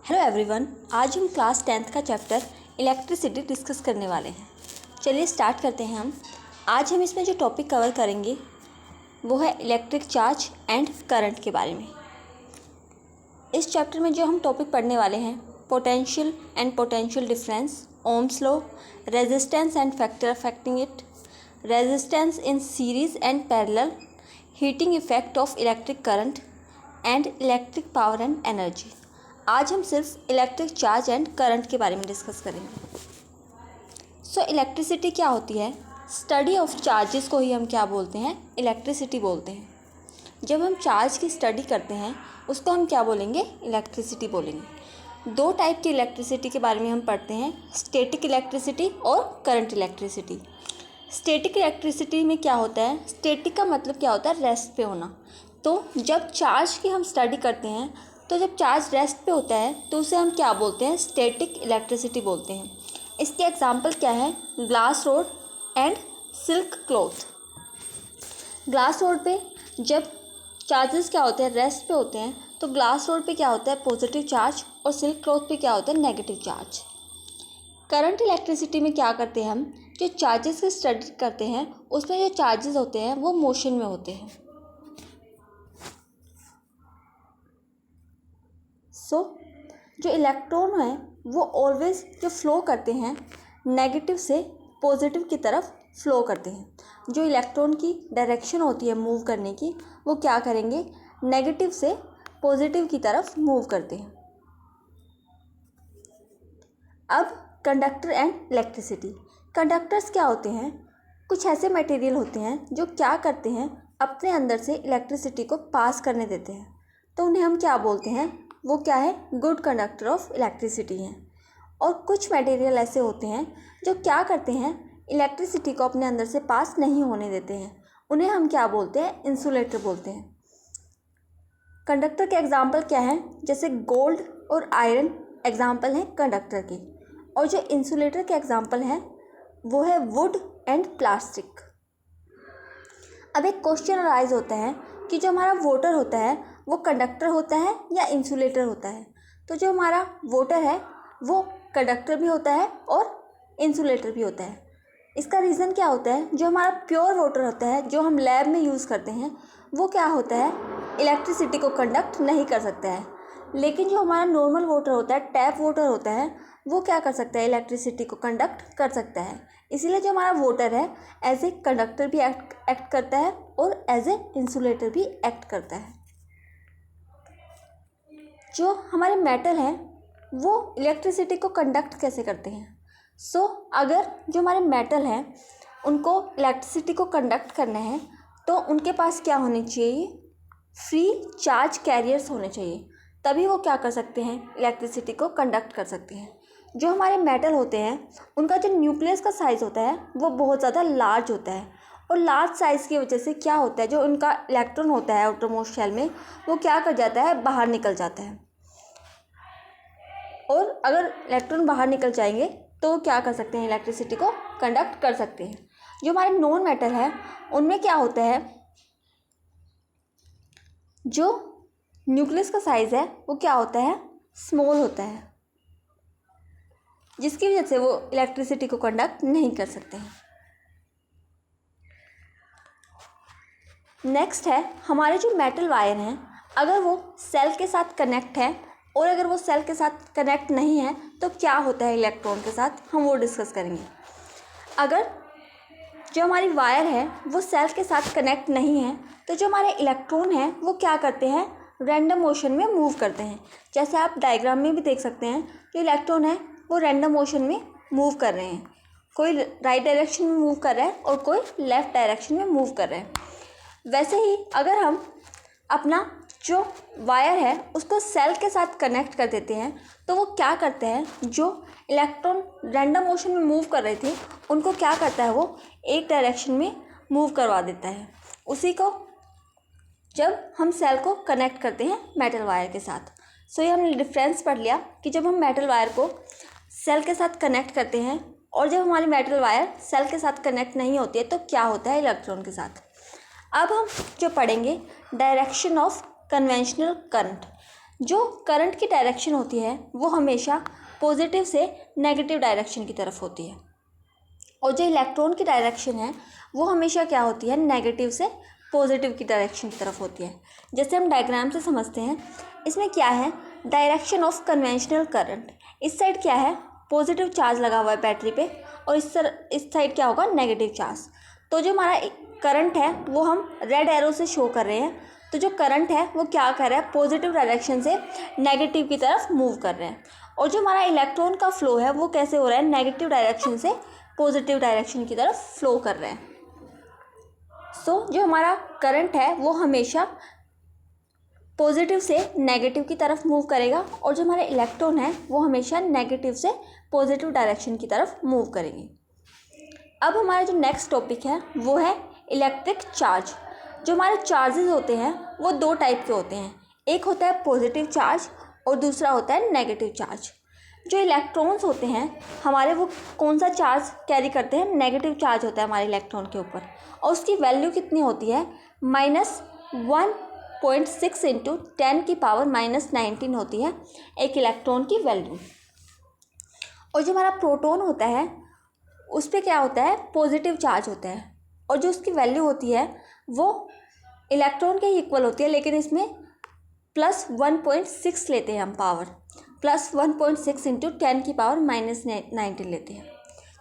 Hello everyone, आज हम class 10th का चैप्टर इलेक्ट्रिसिटी डिस्कस करने वाले हैं। चलिए स्टार्ट करते हैं हम। आज हम इसमें जो टॉपिक कवर करेंगे वो है इलेक्ट्रिक चार्ज एंड करंट के बारे में। इस चैप्टर में जो हम टॉपिक पढ़ने वाले हैं, potential and potential difference, Ohm's law, resistance and factor affecting it, resistance in series and parallel, heating effect of electric current and electric power and energy. आज हम सिर्फ इलेक्ट्रिक चार्ज एंड करंट के बारे में discuss करेंगे। सो electricity क्या होती है? स्टडी ऑफ चार्जेस को ही हम क्या बोलते हैं? इलेक्ट्रिसिटी बोलते हैं। जब हम चार्ज की स्टडी करते हैं उसको हम क्या बोलेंगे? इलेक्ट्रिसिटी बोलेंगे। दो टाइप की इलेक्ट्रिसिटी के बारे में हम पढ़ते हैं, स्टैटिक इलेक्ट्रिसिटी और करंट इलेक्ट्रिसिटी। स्टैटिक इलेक्ट्रिसिटी में क्या होता है? स्टैटिक का मतलब क्या होता है? रेस्ट पे होना। तो जब चार्ज की हम स्टडी करते हैं तो जब चार्ज रेस्ट पे होता है तो उसे हम क्या बोलते हैं? स्टैटिक इलेक्ट्रिसिटी बोलते हैं। इसके एग्जांपल क्या है? Glass rod and silk cloth. Glass rod पे जब चार्जेस क्या होते हैं? रेस्ट पे होते हैं, तो ग्लास रोड पे क्या होता है? पॉजिटिव चार्ज, और सिल्क क्लॉथ पे क्या होता है? Negative charge. करंट इलेक्ट्रिसिटी में क्या करते हैं हम? जो चार्जेस की स्टडी करते हैं उसमें जो चार्जेस होते हैं वो मोशन में होते हैं। जो इलेक्ट्रॉन है वो ऑलवेज जो फ्लो करते हैं नेगेटिव से पॉजिटिव की तरफ फ्लो करते हैं। जो इलेक्ट्रॉन की डायरेक्शन होती है मूव करने की, वो क्या करेंगे? नेगेटिव से पॉजिटिव की तरफ मूव करते हैं। अब कंडक्टर एंड इलेक्ट्रिसिटी। कंडक्टर्स क्या होते हैं? कुछ ऐसे मटेरियल होते हैं जो क्या करते हैं? अपने अंदर से इलेक्ट्रिसिटी को पास करने देते हैं, तो उन्हें हम क्या बोलते हैं? वो क्या है? गुड कंडक्टर ऑफ इलेक्ट्रिसिटी हैं। और कुछ मटेरियल ऐसे होते हैं जो क्या करते हैं? इलेक्ट्रिसिटी को अपने अंदर से पास नहीं होने देते हैं, उन्हें हम क्या बोलते हैं? इंसुलेटर बोलते हैं। कंडक्टर के एग्जाम्पल क्या हैं? जैसे गोल्ड और आयरन एग्जाम्पल हैं कंडक्टर के। और जो इंसुलेटर के एग्जाम्पल हैं वो है वुड एंड प्लास्टिक। अब एक क्वेश्चन अराइज होता है कि जो हमारा वाटर होता है वो कंडक्टर होता है या इंसुलेटर होता है? तो जो हमारा वाटर है वो कंडक्टर भी होता है और इंसुलेटर भी होता है। इसका रीज़न क्या होता है? जो हमारा प्योर वाटर होता है जो हम लैब में यूज़ करते हैं वो क्या होता है? इलेक्ट्रिसिटी को कंडक्ट नहीं कर सकता है। लेकिन जो हमारा नॉर्मल वाटर होता है, टैप वाटर होता है, वो क्या कर सकता है? इलेक्ट्रिसिटी को कंडक्ट कर सकता है। इसीलिए जो हमारा वाटर है एज ए कंडक्टर भी एक्ट करता है और एज ए इंसुलेटर भी एक्ट करता है। जो हमारे मेटल हैं वो इलेक्ट्रिसिटी को कंडक्ट कैसे करते हैं? अगर जो हमारे मेटल हैं उनको इलेक्ट्रिसिटी को कंडक्ट करना है तो उनके पास क्या होने चाहिए? फ्री चार्ज कैरियर्स होने चाहिए, तभी वो क्या कर सकते हैं? इलेक्ट्रिसिटी को कंडक्ट कर सकते हैं। जो हमारे मेटल होते हैं उनका जो न्यूक्लियस का साइज़ होता है वो बहुत ज़्यादा लार्ज होता है, और लार्ज साइज़ की वजह से क्या होता है? जो उनका इलेक्ट्रॉन होता है आउटरमोस्ट शेल में, वो क्या कर जाता है? बाहर निकल जाता है। और अगर इलेक्ट्रॉन बाहर निकल जाएंगे तो वो क्या कर सकते हैं? इलेक्ट्रिसिटी को कंडक्ट कर सकते हैं। जो हमारे नॉन मेटल है उनमें क्या होता है? जो न्यूक्लियस का साइज़ है वो क्या होता है? स्मॉल होता है, जिसकी वजह से वो इलेक्ट्रिसिटी को कंडक्ट नहीं कर सकते हैं। नेक्स्ट है हमारे जो मेटल वायर हैं, अगर वो सेल के साथ कनेक्ट है और अगर वो सेल के साथ कनेक्ट नहीं है तो क्या होता है इलेक्ट्रॉन के साथ, हम वो डिस्कस करेंगे। अगर जो हमारी वायर है वो सेल के साथ कनेक्ट नहीं है तो जो हमारे इलेक्ट्रॉन हैं वो क्या करते हैं? रैंडम मोशन में मूव करते हैं। जैसे आप डायग्राम में भी देख सकते हैं, जो इलेक्ट्रॉन है वो रैंडम मोशन में मूव कर रहे हैं। कोई राइट डायरेक्शन में मूव कर रहा है और कोई लेफ़्ट डायरेक्शन में मूव कर रहा है। वैसे ही अगर हम अपना जो वायर है उसको सेल के साथ कनेक्ट कर देते हैं तो वो क्या करते हैं? जो इलेक्ट्रॉन रैंडम मोशन में मूव कर रहे थे उनको क्या करता है? वो एक डायरेक्शन में मूव करवा देता है। उसी को जब हम सेल को कनेक्ट करते हैं मेटल वायर के साथ। ये हमने डिफरेंस पढ़ लिया कि जब हम मेटल वायर को सेल के साथ कनेक्ट करते हैं और जब हमारी मेटल वायर सेल के साथ कनेक्ट नहीं होती है तो क्या होता है? इलेक्ट्रॉन के साथ। अब हम जो पढ़ेंगे डायरेक्शन ऑफ कन्वेंशनल करंट। जो करंट की डायरेक्शन होती है वो हमेशा पॉजिटिव से नेगेटिव डायरेक्शन की तरफ होती है, और जो इलेक्ट्रॉन की डायरेक्शन है वो हमेशा क्या होती है, नेगेटिव से पॉजिटिव की डायरेक्शन की तरफ होती है। जैसे हम डायग्राम से समझते हैं, इसमें क्या है, डायरेक्शन ऑफ कन्वेंशनल करंट, इस साइड क्या है, पॉजिटिव चार्ज लगा हुआ है बैटरी पे, और इस साइड क्या होगा, नेगेटिव चार्ज। तो जो हमारा करंट है वो हम रेड एरो से शो कर रहे हैं। तो जो करंट है वो क्या कर रहा है, पॉजिटिव डायरेक्शन से नेगेटिव की तरफ मूव कर रहे हैं, और जो हमारा इलेक्ट्रॉन का फ्लो है वो कैसे हो रहा है, नेगेटिव डायरेक्शन से पॉजिटिव डायरेक्शन की तरफ फ्लो कर रहे हैं। सो जो हमारा करंट है वो हमेशा पॉजिटिव से नेगेटिव की तरफ मूव करेगा, और जो हमारे इलेक्ट्रॉन है वो हमेशा नेगेटिव से पॉजिटिव डायरेक्शन की तरफ मूव करेंगे। अब हमारा जो नेक्स्ट टॉपिक है वो है इलेक्ट्रिक चार्ज। जो हमारे चार्जेस होते हैं वो दो टाइप के होते हैं, एक होता है पॉजिटिव चार्ज और दूसरा होता है नेगेटिव चार्ज। जो इलेक्ट्रॉन्स होते हैं हमारे, वो कौन सा चार्ज कैरी करते हैं, नेगेटिव चार्ज होता है हमारे इलेक्ट्रॉन के ऊपर, और उसकी वैल्यू कितनी होती है, -1.6 इंटू 10⁻⁻19 होती है एक इलेक्ट्रॉन की वैल्यू। और जो हमारा प्रोटॉन होता है उस पर क्या होता है, पॉजिटिव चार्ज होता है, और जो उसकी वैल्यू होती है वो इलेक्ट्रॉन के इक्वल होती है, लेकिन इसमें +1.6 लेते हैं हम पावर, +1.6 इंटू 10⁻⁻19 लेते हैं।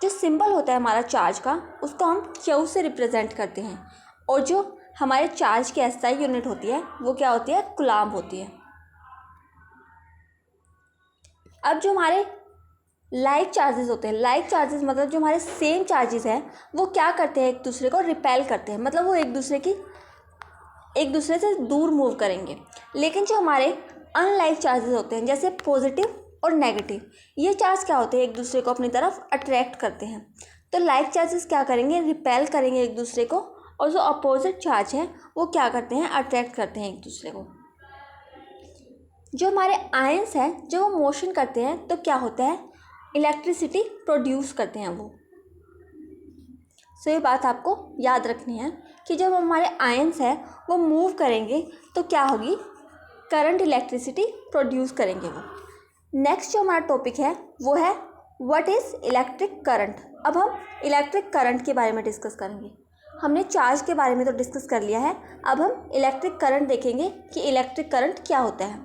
जो सिंबल होता है हमारा चार्ज का उसको हम Q से रिप्रेजेंट करते हैं, और जो हमारे चार्ज की SI यूनिट होती है वो क्या होती है, कूलम्ब होती है। अब जो हमारे लाइक चार्जेस होते हैं, लाइक चार्जेस मतलब जो हमारे सेम चार्जेस हैं वो क्या करते हैं, एक दूसरे को रिपेल करते हैं, मतलब वो एक दूसरे से दूर मूव करेंगे। लेकिन जो हमारे अनलाइक चार्जेस होते हैं जैसे पॉजिटिव और नेगेटिव, ये चार्ज क्या होते हैं, एक दूसरे को अपनी तरफ अट्रैक्ट करते हैं। तो लाइक चार्जेस क्या करेंगे, रिपेल करेंगे एक दूसरे को, और जो अपोजिट चार्ज है वो क्या करते हैं, अट्रैक्ट करते हैं एक दूसरे को। जो हमारे आयंस हैं जो वो मोशन करते हैं तो क्या होता है, इलेक्ट्रिसिटी प्रोड्यूस करते हैं वो। सो ये बात आपको याद रखनी है कि जब हमारे आयंस है वो मूव करेंगे तो क्या होगी, करंट, इलेक्ट्रिसिटी प्रोड्यूस करेंगे वो। नेक्स्ट जो हमारा टॉपिक है वो है व्हाट इज़ इलेक्ट्रिक करंट। अब हम इलेक्ट्रिक करंट के बारे में डिस्कस करेंगे। हमने चार्ज के बारे में तो डिस्कस कर लिया है, अब हम इलेक्ट्रिक करंट देखेंगे कि इलेक्ट्रिक करंट क्या होता है।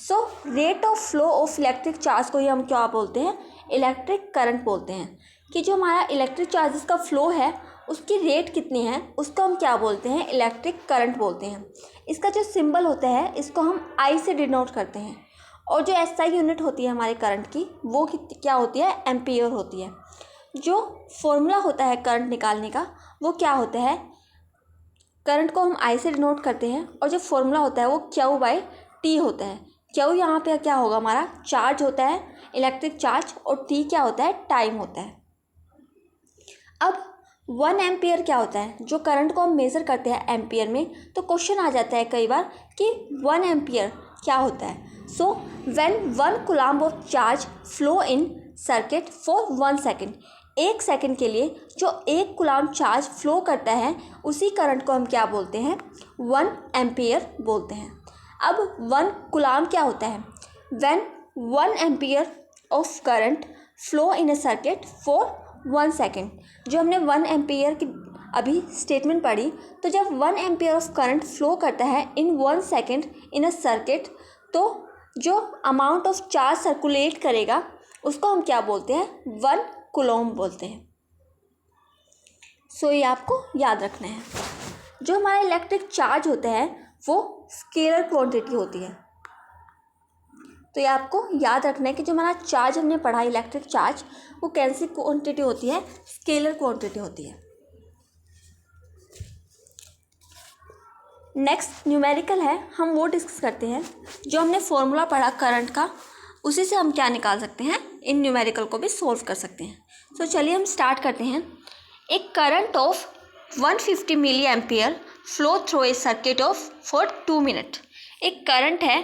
So rate of flow of electric charge को ही हम क्या बोलते हैं, इलेक्ट्रिक करंट बोलते हैं। कि जो हमारा इलेक्ट्रिक चार्जेस का फ्लो है उसकी रेट कितनी है उसको हम क्या बोलते हैं, इलेक्ट्रिक करंट बोलते हैं। इसका जो सिंबल होता है इसको हम I से डिनोट करते हैं, और जो SI यूनिट होती है हमारे करंट की वो क्या होती है, एम्पियर होती है। जो फॉर्मूला होता है करंट निकालने का वो क्या होता है, करंट को हम I से डिनोट करते हैं, और जो फॉर्मूला होता है वो Q/T होता है। Q यहाँ पे क्या होगा, हमारा चार्ज होता है, इलेक्ट्रिक चार्ज, और T क्या होता है, टाइम होता है। अब 1 एम्पियर क्या होता है, जो करंट को हम मेज़र करते हैं एम्पियर में, तो क्वेश्चन आ जाता है कई बार कि 1 एम्पियर क्या होता है। So when 1 coulomb of charge flow in circuit for 1 second, 1 second के लिए जो 1 कूलम्ब चार्ज फ्लो करता है उसी करंट को हम क्या बोलते हैं, 1 एम्पियर बोलते हैं। अब 1 कूलम्ब क्या होता है, when 1 ampere of current flow in a circuit for 1 second. जो हमने 1 एम्पियर की अभी स्टेटमेंट पढ़ी, तो जब 1 एम्पियर ऑफ करंट फ्लो करता है इन 1 सेकेंड इन अ सर्किट, तो जो अमाउंट ऑफ चार्ज सर्कुलेट करेगा उसको हम क्या बोलते हैं, 1 कूलम्ब बोलते हैं। सो ये आपको याद रखना है। जो हमारा इलेक्ट्रिक चार्ज होता है वो स्केलर क्वांटिटी होती है, तो ये आपको याद रखना है कि जो हमारा चार्ज हमने पढ़ा इलेक्ट्रिक चार्ज वो कैसी क्वांटिटी होती है, स्केलर क्वांटिटी होती है। नेक्स्ट न्यूमेरिकल है, हम वो डिस्कस करते हैं। जो हमने फॉर्मूला पढ़ा करंट का उसी से हम क्या निकाल सकते हैं, इन न्यूमेरिकल को भी सोल्व कर सकते हैं। तो चलिए हम स्टार्ट करते हैं। एक current of 150 milli ampere flow through a circuit of for 2 minute. एक करंट है,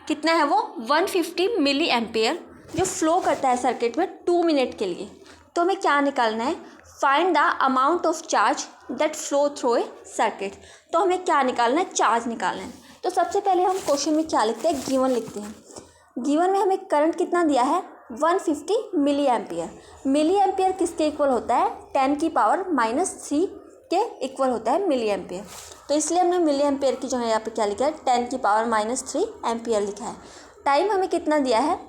कितना है वो, 150 मिली एम्पियर जो फ्लो करता है सर्किट में 2 मिनट के लिए। तो हमें क्या निकालना है, find the amount of charge that flow through a circuit. तो हमें क्या निकालना है, चार्ज निकालना है। तो सबसे पहले हम क्वेश्चन में क्या लिखते हैं, गिवन लिखते हैं। गिवन में हमें करंट कितना दिया है, 150 मिली एम्पियर। मिली एम्पियर किसके इक्वल होता है, 10⁻³ के इक्वल होता है मिली एम्पियर। तो इसलिए हमने मिली एम्पियर की जो है यहाँ पे क्या लिखा है, 10⁻³ एम्पियर लिखा है। टाइम हमें कितना दिया है,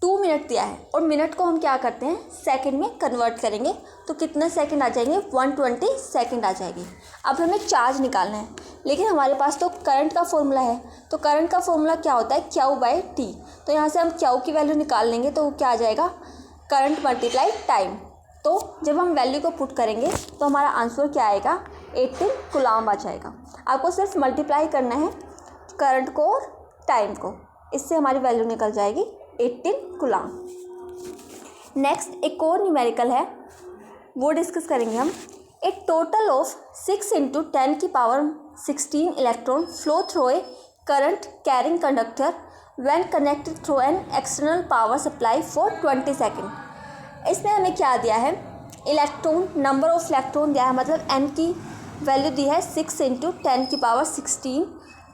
2 मिनट दिया है, और मिनट को हम क्या करते हैं, सेकंड में कन्वर्ट करेंगे। तो कितने सेकंड आ जाएंगे, 120 सेकंड आ जाएगी। अब हमें चार्ज निकालना है, लेकिन हमारे पास तो करंट का फॉर्मूला है। तो करंट का फॉर्मूला क्या होता है, Q/T। तो यहाँ से हम Q की वैल्यू निकाल लेंगे, तो वो क्या आ जाएगा, करंट मल्टीप्लाई टाइम। तो जब हम वैल्यू को पुट करेंगे तो हमारा आंसर क्या आएगा, 18 कूलम्ब आ जाएगा। आपको सिर्फ मल्टीप्लाई करना है करंट को और टाइम को, इससे हमारी वैल्यू निकल जाएगी 18 कूलम्ब। नेक्स्ट एक और न्यूमेरिकल है, वो डिस्कस करेंगे हम। A total of 6 × 10⁻16 electron flow through a current carrying conductor when connected through an external power supply for 20 second. इसमें हमें क्या दिया है, इलेक्ट्रॉन, नंबर ऑफ इलेक्ट्रॉन दिया है, मतलब n की वैल्यू दी है 6 × 10⁻16।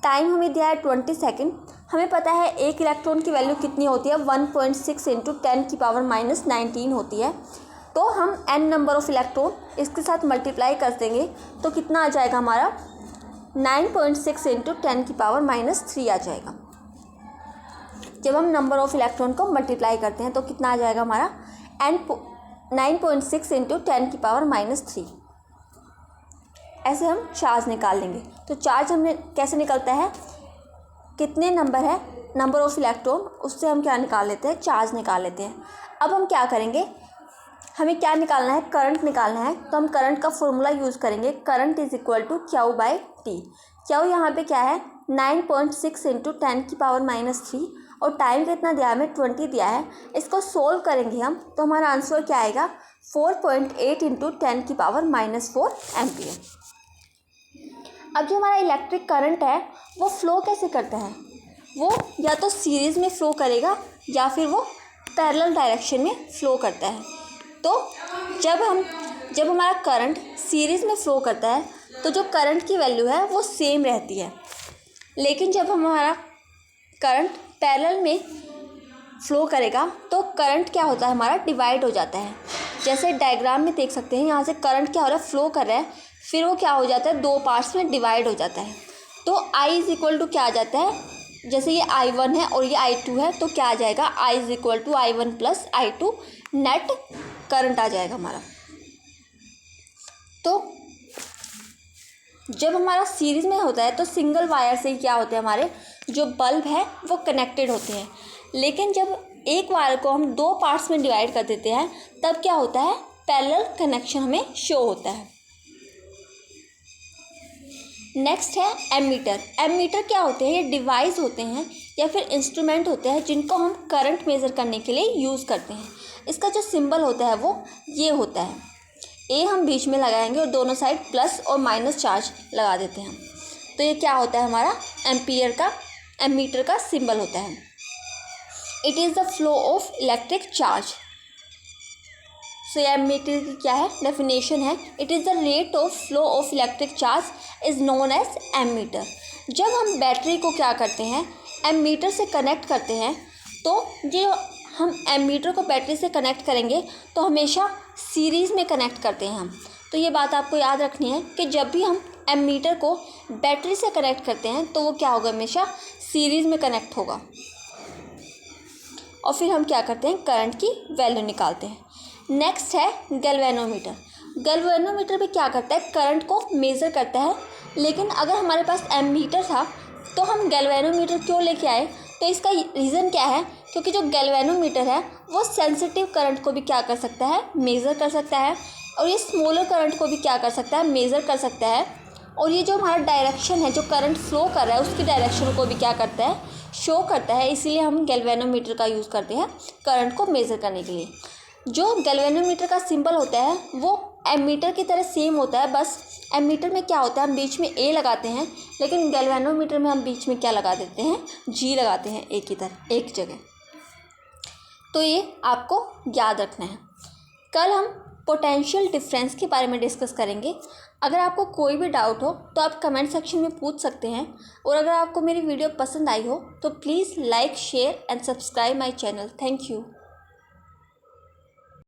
टाइम हमें दिया है 20 सेकेंड। हमें पता है एक इलेक्ट्रॉन की वैल्यू कितनी होती है, 1.6 × 10⁻⁻19 होती है। तो हम n नंबर ऑफ इलेक्ट्रॉन इसके साथ मल्टीप्लाई कर देंगे तो कितना आ जाएगा हमारा, 9.6 × 10⁻³ आ जाएगा। जब हम नंबर ऑफ इलेक्ट्रॉन को मल्टीप्लाई करते हैं तो कितना आ जाएगा हमारा, 9.6 × 10⁻³ ऐसे हम चार्ज निकाल लेंगे। तो चार्ज हमने कैसे निकलता है, कितने नंबर है, नंबर ऑफ इलेक्ट्रॉन, उससे हम क्या निकाल लेते हैं, चार्ज निकाल लेते हैं। अब हम क्या करेंगे, हमें क्या निकालना है, करंट निकालना है। तो हम करंट का फॉर्मूला यूज़ करेंगे, current is equal to Q/T। Q यहाँ पे क्या है, 9.6 × 10⁻³ और टाइम कितना दिया है, हमें 20 दिया है। इसको सोल्व करेंगे हम तो हमारा आंसर क्या आएगा, 4.8 × 10⁻⁻4 एम्पियर। अब जो हमारा इलेक्ट्रिक करंट है वो फ्लो कैसे करता है, वो या तो सीरीज़ में फ़्लो करेगा या फिर वो पैरेलल डायरेक्शन में फ़्लो करता है। तो जब हमारा करंट सीरीज़ में फ़्लो करता है तो जो करंट की वैल्यू है वो सेम रहती है, लेकिन जब हमारा करंट पैरेलल में फ़्लो करेगा तो करंट क्या होता है, हमारा डिवाइड हो जाता है। जैसे डायग्राम में देख सकते हैं, यहाँ से करंट क्या हो रहा है, फ़्लो कर रहा है, फिर वो क्या हो जाता है, 2 पार्ट्स में डिवाइड हो जाता है। तो I इज़ इक्वल टू क्या आ जाता है, जैसे ये I1 है और ये I2 है, तो क्या आ जाएगा, I is equal to I1 + I2 net current आ जाएगा हमारा। तो जब हमारा सीरीज़ में होता है तो सिंगल वायर से क्या होते हैं, हमारे जो बल्ब है वो कनेक्टेड होते हैं। लेकिन जब एक वायर को हम 2 पार्ट्स में डिवाइड कर देते हैं तब क्या होता है, पैरेलल कनेक्शन हमें शो होता है। नेक्स्ट है एमीटर। एमीटर क्या होते हैं, ये डिवाइस होते हैं या फिर इंस्ट्रूमेंट होते हैं जिनको हम करंट मेज़र करने के लिए यूज़ करते हैं। इसका जो सिंबल होता है वो ये होता है, ए हम बीच में लगाएंगे और दोनों साइड प्लस और माइनस चार्ज लगा देते हैं। तो ये क्या होता है, हमारा एमीटर का सिंबल होता है। It is the flow of electric charge. So ये एमीटर की क्या है, डेफिनेशन है, it is the rate of flow of electric charge is known as ammeter. जब हम बैटरी को क्या करते हैं, एमीटर से कनेक्ट करते हैं, तो जो हम एमीटर को बैटरी से कनेक्ट करेंगे तो हमेशा सीरीज़ में कनेक्ट करते हैं हम। तो ये बात आपको याद रखनी है कि जब भी हम एमीटर को बैटरी से कनेक्ट करते हैं तो वो क्या होगा, हमेशा सीरीज़ में कनेक्ट होगा। और फिर हम क्या करते हैं, करंट की वैल्यू निकालते हैं। नेक्स्ट है गैल्वेनोमीटर। गैल्वेनोमीटर भी क्या करता है, करंट को मेज़र करता है। लेकिन अगर हमारे पास एमीटर था तो हम गैल्वेनोमीटर क्यों लेके आए, तो इसका रीज़न क्या है, क्योंकि जो गैल्वेनोमीटर है वो सेंसिटिव करंट को भी क्या कर सकता है, मेज़र कर सकता है, और ये स्मॉलर करंट को भी क्या कर सकता है, मेज़र कर सकता है। और ये जो हमारा डायरेक्शन है, जो करंट फ्लो कर रहा है उसकी डायरेक्शन को भी क्या करता है, शो करता है। इसीलिए हम गैल्वेनोमीटर का यूज़ करते हैं करंट को मेज़र करने के लिए। जो गैल्वेनोमीटर का सिंबल होता है वो एमीटर की तरह सेम होता है, बस एमीटर में क्या होता है, हम बीच में ए लगाते हैं, लेकिन गैल्वेनोमीटर में हम बीच में क्या लगा देते हैं, जी लगाते हैं ए की तरह, एक जगह। तो ये आपको याद रखना है। कल हम पोटेंशियल डिफरेंस के बारे में डिस्कस करेंगे। अगर आपको कोई भी डाउट हो तो आप कमेंट सेक्शन में पूछ सकते हैं, और अगर आपको मेरी वीडियो पसंद आई हो तो please like, share and subscribe my channel. Thank you.